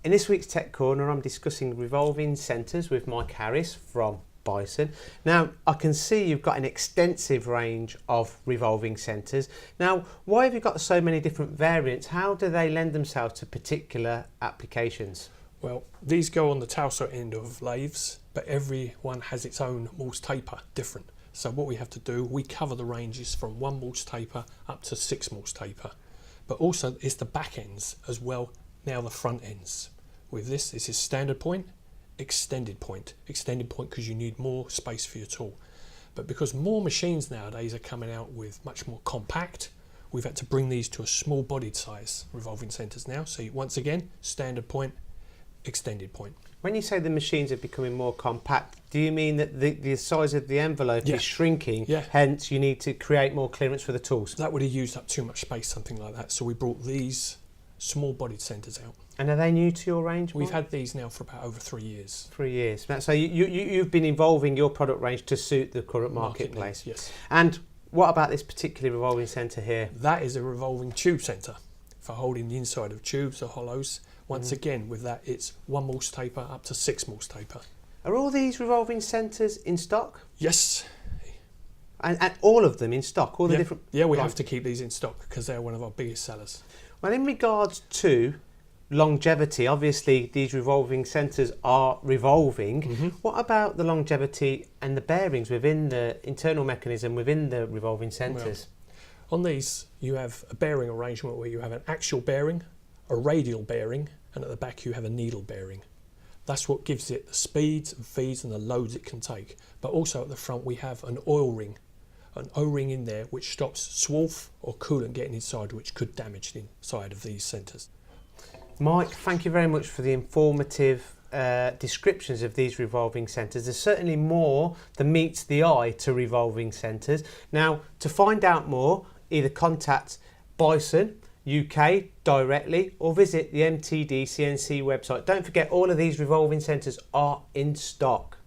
In this week's Tech Corner, I'm discussing revolving centres with Mike Harris from BISON. Now, I can see you've got an extensive range of revolving centres. Now, why have you got so many different variants? How do they lend themselves to particular applications? Well, these go on the tailsaw end of lathes, but every one has its own Morse taper, different. So what we have to do, we cover the ranges from 1 Morse taper up to 6 Morse taper. But also it's the back ends as well, now the front ends. With this is standard point, extended point. Extended point because you need more space for your tool. But because more machines nowadays are coming out with much more compact, we've had to bring these to a small bodied size revolving centres now. So once again, standard point, extended point. When you say the machines are becoming more compact, do you mean that the size of the envelope is shrinking, hence you need to create more clearance for the tools? That would have used up too much space, something like that. So we brought these small bodied centres out. And are they new to your range, Mike? We've had these now for about over 3 years. 3 years. So you've been evolving your product range to suit the current marketplace. Yes. And what about this particular revolving centre here? That is a revolving tube centre for holding the inside of tubes or hollows. Once again, with that, it's 1 Morse taper up to 6 Morse taper. Are all these revolving centres in stock? Yes. And all of them in stock? All the different? Yeah, we have to keep these in stock because they're one of our biggest sellers. Well, in regards to longevity, obviously these revolving centres are revolving. What about the longevity and the bearings within the internal mechanism within the revolving centres? Well, on these, you have a bearing arrangement where you have an axial bearing, a radial bearing, and at the back you have a needle bearing. That's what gives it the speeds and feeds and the loads it can take. But also at the front we have an oil ring, an O-ring in there which stops swarf or coolant getting inside, which could damage the inside of these centres. Mike, thank you very much for the informative descriptions of these revolving centres. There's certainly more than meets the eye to revolving centres. Now, to find out more, either contact BISON UK directly or visit the MTD CNC website. Don't forget, all of these revolving centres are in stock.